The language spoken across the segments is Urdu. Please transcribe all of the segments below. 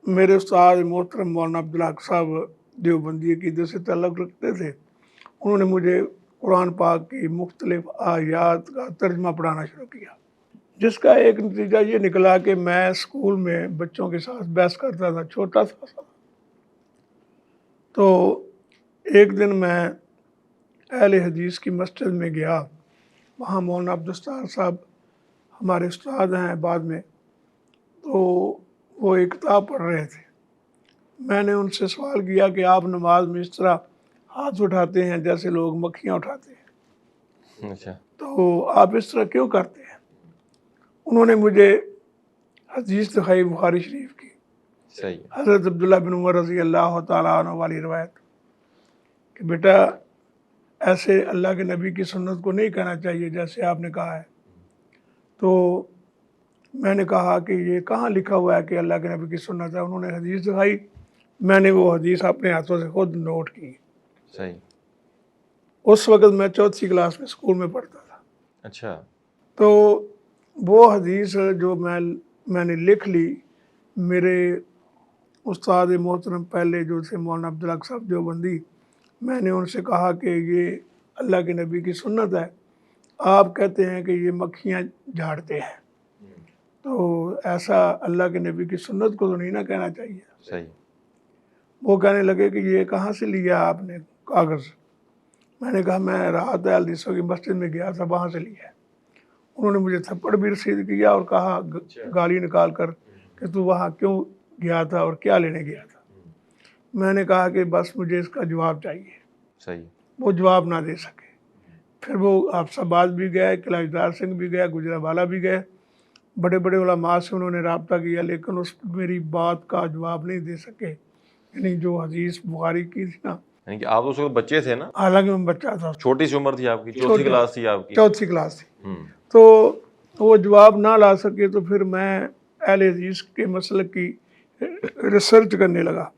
میرے استاد محترم مولانا عبدالحق صاحب دیوبندی عقیدے سے تعلق رکھتے تھے، انہوں نے مجھے قرآن پاک کی مختلف آیات کا ترجمہ پڑھانا شروع کیا، جس کا ایک نتیجہ یہ نکلا کہ میں اسکول میں بچوں کے ساتھ بحث کرتا تھا، چھوٹا سا۔ تو ایک دن میں اہل حدیث کی مسجد میں گیا، وہاں مولانا عبدالستار صاحب ہمارے استاد ہیں بعد میں، تو وہ ایک کتاب پڑھ رہے تھے۔ میں نے ان سے سوال کیا کہ آپ نماز میں اس طرح ہاتھ اٹھاتے ہیں جیسے لوگ مکھیاں اٹھاتے ہیں، اچھا، تو آپ اس طرح کیوں کرتے ہیں؟ انہوں نے مجھے حدیث دکھائی بخاری شریف کی، صحیح، حضرت عبداللہ بن عمر رضی اللہ تعالیٰ عنہ والی روایت کہ بیٹا ایسے اللہ کے نبی کی سنت کو نہیں کہنا چاہیے جیسے آپ نے کہا ہے۔ تو میں نے کہا کہ یہ کہاں لکھا ہوا ہے کہ اللہ کے نبی کی سنت ہے؟ انہوں نے حدیث دکھائی، میں نے وہ حدیث اپنے ہاتھوں سے خود نوٹ کی۔ صحیح، اس وقت میں چوتھی کلاس میں اسکول میں پڑھتا تھا۔ اچھا، تو وہ حدیث جو میں نے لکھ لی، میرے استاد محترم پہلے جو تھے مولانا عبدالحق صاحب دیوبندی، میں نے ان سے کہا کہ یہ اللہ کے نبی کی سنت ہے، آپ کہتے ہیں کہ یہ مکھیاں جھاڑتے ہیں، تو ایسا اللہ کے نبی کی سنت کو تو نہیں نہ کہنا چاہیے۔ صحیح، وہ کہنے لگے کہ یہ کہاں سے لیا آپ نے کاغذ؟ میں نے کہا میں راحت حدیثوں کی مسجد میں گیا تھا، وہاں سے لیا ہے۔ انہوں نے مجھے تھپڑ بھی رسید کیا اور کہا گالی نکال کر کہ تو وہاں کیوں گیا تھا اور کیا لینے گیا تھا؟ میں نے کہا کہ بس مجھے اس کا جواب چاہیے۔ صحیح، وہ جواب نہ دے سکے۔ پھر وہ حفص بھی گئے، کلاشدار سنگھ بھی گئے، گجرانوالہ بھی گئے، بڑے بڑے علماء سے انہوں نے رابطہ کیا، لیکن اس میری بات کا جواب نہیں دے سکے، یعنی جو حدیث بخاری کی تھی نا۔ یعنی کہ آپ اس وقت بچے تھے نا؟ حالانکہ میں بچہ تھا، چھوٹی سی عمر تھی آپ کی، چوتھی کلاس تھی آپ کی؟ چوتھی کلاس تھی۔ تو وہ جواب نہ لا سکے تو پھر میں اہل حدیث کے مسلک کی ریسرچ کرنے لگا،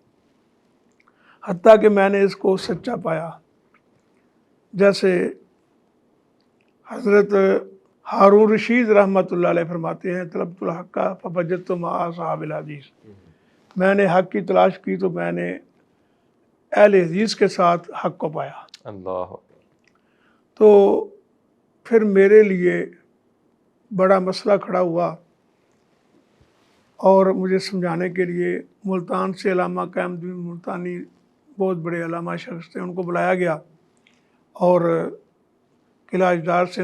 حتیٰ کہ میں نے اس کو سچا پایا۔ جیسے حضرت ہارون رشید رحمۃ اللہ علیہ فرماتے ہیں طلبت الحق فوجدت مع اصحاب الحدیث، میں نے حق کی تلاش کی تو میں نے اہل حدیث کے ساتھ حق کو پایا۔ اللہ، تو پھر میرے لیے بڑا مسئلہ کھڑا ہوا اور مجھے سمجھانے کے لیے ملتان سے علامہ قائم الدین ملتانی، بہت بڑے علامہ شخص تھے، ان کو بلایا گیا، اور قلعہ اجدار سے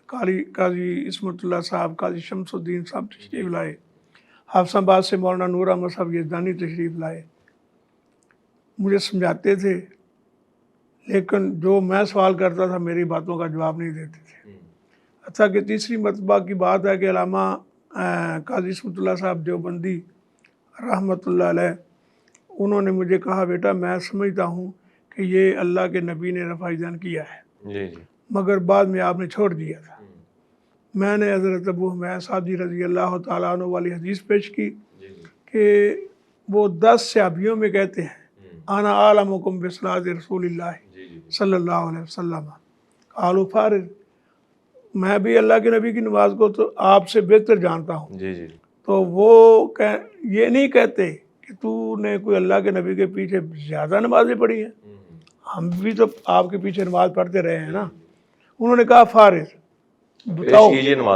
قاضی عصمت اللہ صاحب، قاضی شمس الدین صاحب تشریف لائے، حافظ آباد سے مولانا نور احمد صاحب یزدانی تشریف لائے، مجھے سمجھاتے تھے، لیکن جو میں سوال کرتا تھا میری باتوں کا جواب نہیں دیتے تھے۔ حتیٰ کہ تیسری مرتبہ کی بات ہے کہ علامہ قاضی عصمت اللہ صاحب دیوبندی رحمۃ اللہ علیہ، انہوں نے مجھے کہا بیٹا میں سمجھتا ہوں کہ یہ اللہ کے نبی نے رفع یدین کیا ہے، جی جی، مگر بعد میں آپ نے چھوڑ دیا تھا۔ میں نے حضرت ابو حمید صادی رضی اللہ تعالیٰ عنہ والی حدیث پیش کی کہ وہ 10 صحابیوں میں کہتے ہیں انا اعلمکم بصلاۃ رسول اللہ صلی اللہ علیہ وسلم، قالوا فارغ، میں بھی اللہ کے نبی کی نماز کو تو آپ سے بہتر جانتا ہوں۔ جی جی، تو وہ یہ نہیں کہتے کہ تو نے کوئی اللہ کے نبی کے پیچھے زیادہ نمازیں پڑھی ہیں، ہم بھی تو آپ کے پیچھے نماز پڑھتے رہے ہیں نا۔ انہوں نے کہا فارغ، بتاؤ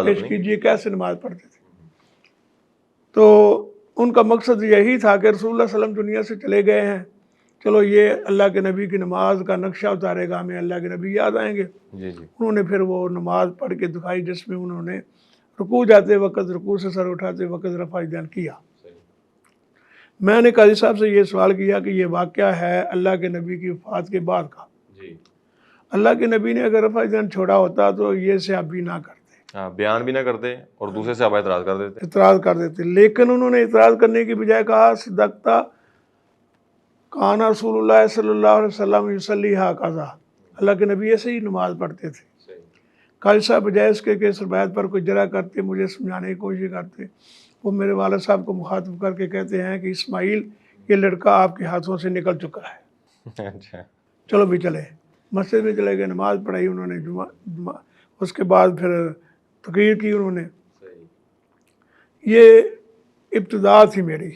پیش کیجئے کیسے نماز پڑھتے تھے۔ تو ان کا مقصد یہی تھا کہ رسول اللہ صلی اللہ علیہ وسلم دنیا سے چلے گئے ہیں، چلو یہ اللہ کے نبی کی نماز کا نقشہ اتارے گا، ہمیں اللہ کے نبی یاد آئیں گے۔ جی جی، انہوں نے پھر وہ نماز پڑھ کے دکھائی جس میں انہوں نے رکوع جاتے وقت، رکوع سے سر اٹھاتے وقت رفع یدین کیا۔ میں نے قاضی صاحب سے یہ سوال کیا کہ یہ واقعہ ہے اللہ کے نبی کی وفات کے بعد کا، اللہ کے نبی نے اگر رفع یدین چھوڑا ہوتا تو یہ صحابی نہ کرتے، بیان بھی نہ کرتے اور دوسرے سے اعتراض کر دیتے، لیکن انہوں نے اعتراض کرنے کی بجائے کہا صدقتا کان رسول اللہ صلی اللہ علیہ وسلم یصلی ھکذا، اللہ کے نبی ایسے ہی نماز پڑھتے تھے۔ قاضی صاحب بجائے اس کے کہ اس روایت پر کوئی جرح کرتے، مجھے سمجھانے کی کوشش کرتے، وہ میرے والد صاحب کو مخاطب کر کے کہتے ہیں کہ اسماعیل یہ لڑکا آپ کے ہاتھوں سے نکل چکا ہے، اچھا، چلو بھی چلے۔ مسجد میں چلے گئے، نماز پڑھائی انہوں نے، جمعہ اس کے بعد پھر تقریر کی انہوں نے۔ یہ ابتدا تھی میری،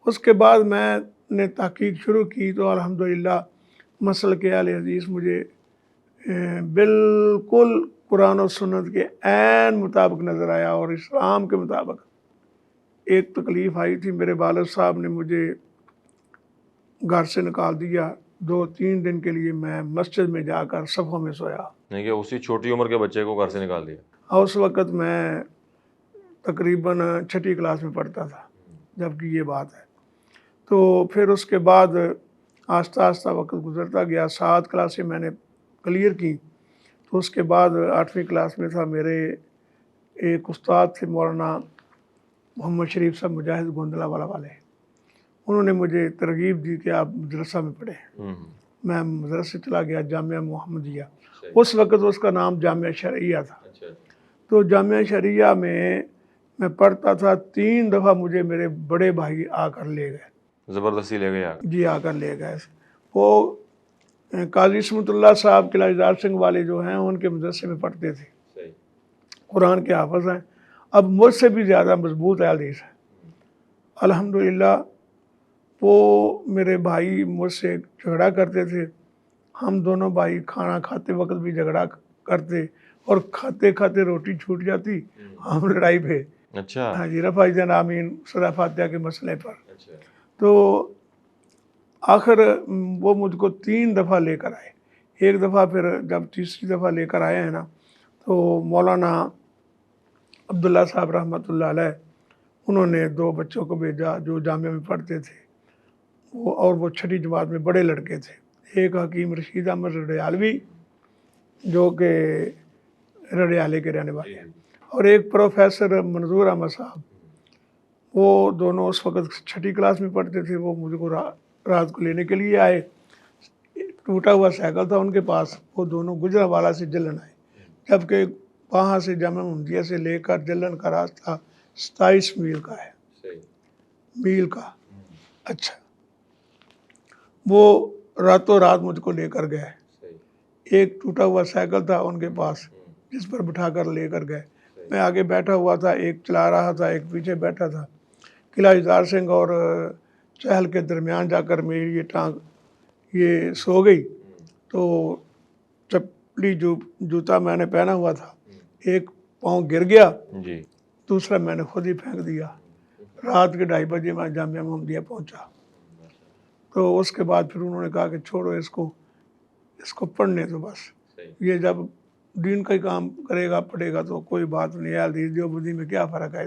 اس کے بعد میں نے تحقیق شروع کی تو الحمدللہ مسلک اہل حدیث مجھے بالکل قرآن و سنت کے عین مطابق نظر آیا، اور اسلام کے مطابق۔ ایک تکلیف آئی تھی، میرے والد صاحب نے مجھے گھر سے نکال دیا، 2-3 دن کے لیے میں مسجد میں جا کر صفوں میں سویا۔ نہیں کہ اسی چھوٹی عمر کے بچے کو گھر سے نکال دیا؟ اور اس وقت میں تقریباً 6ٹھی کلاس میں پڑھتا تھا جب کہ یہ بات ہے۔ تو پھر اس کے بعد آہستہ آہستہ وقت گزرتا گیا، 7 کلاسیں میں نے کلیئر کی۔ تو اس کے بعد 8ویں کلاس میں تھا، میرے ایک استاد تھے مولانا محمد شریف صاحب مجاہد گوندلہ والا والے، انہوں نے مجھے ترغیب دی کہ آپ مدرسہ میں پڑھیں۔ میں مدرسے چلا گیا، جامعہ محمدیہ، اس وقت اس کا نام جامعہ شرعیہ تھا۔ تو جامعہ شرعیہ میں پڑھتا تھا، 3 دفعہ مجھے میرے بڑے بھائی آ کر لے گئے، زبردستی لے گئے؟ جی آ کر لے گئے۔ وہ قاضی اسمت اللہ صاحب قلعہ دار سنگھ والے جو ہیں ان کے مدرسے میں پڑھتے تھے، قرآن کے حافظ ہیں، اب مجھ سے بھی زیادہ مضبوط اہل حدیث ہیں الحمدللہ۔ وہ میرے بھائی مجھ سے جھگڑا کرتے تھے، ہم دونوں بھائی کھانا کھاتے وقت بھی جھگڑا کرتے، اور کھاتے کھاتے روٹی چھوٹ جاتی، ہم لڑائی پہ۔ اچھا، ہاں جی، رفع جان آمین سورہ فاتحہ کے مسئلے پر۔ تو آخر وہ مجھ کو 3 دفعہ لے کر آئے۔ ایک دفعہ پھر جب تیسری دفعہ لے کر آئے ہیں نا، تو مولانا عبداللہ صاحب رحمۃ اللہ علیہ انہوں نے 2 بچوں کو بھیجا جو جامعہ میں پڑھتے تھے، اور وہ 6ٹھی جماعت میں بڑے لڑکے تھے۔ ایک حکیم رشید احمد رڈیالوی جو کہ رڈیالے کے رہنے والے ہیں، اور ایک پروفیسر منظور احمد صاحب، وہ دونوں اس وقت 6ٹھی کلاس میں پڑھتے تھے۔ وہ مجھ کو رات کو لینے کے لیے آئے، ٹوٹا ہوا سائیکل تھا ان کے پاس، وہ دونوں گجرانوالہ سے جلن آئے، جبکہ وہاں سے جامعہ محمدیہ سے لے کر جلن کا راستہ 27 میل کا ہے، میل کا۔ اچھا، وہ راتوں رات مجھ کو لے کر گئے، ایک ٹوٹا ہوا سائیکل تھا ان کے پاس جس پر بٹھا کر لے کر گئے، میں آگے بیٹھا ہوا تھا، ایک چلا رہا تھا، ایک پیچھے بیٹھا تھا۔ قلعہ دار سنگھ اور چہل کے درمیان جا کر میری یہ ٹانگ یہ سو گئی، تو چپلی جوتا میں نے پہنا ہوا تھا، ایک پاؤں گر گیا، دوسرا میں نے خود ہی پھینک دیا۔ رات کے 2:30 بجے میں جامعہ محمدیہ پہنچا۔ تو اس کے بعد پھر انہوں نے کہا کہ چھوڑو اس کو پڑھنے دو، بس یہ جب دین کا ہی کام کرے گا پڑھے گا تو کوئی بات نہیں ہے، حدیث دیوبندی میں کیا فرق ہے۔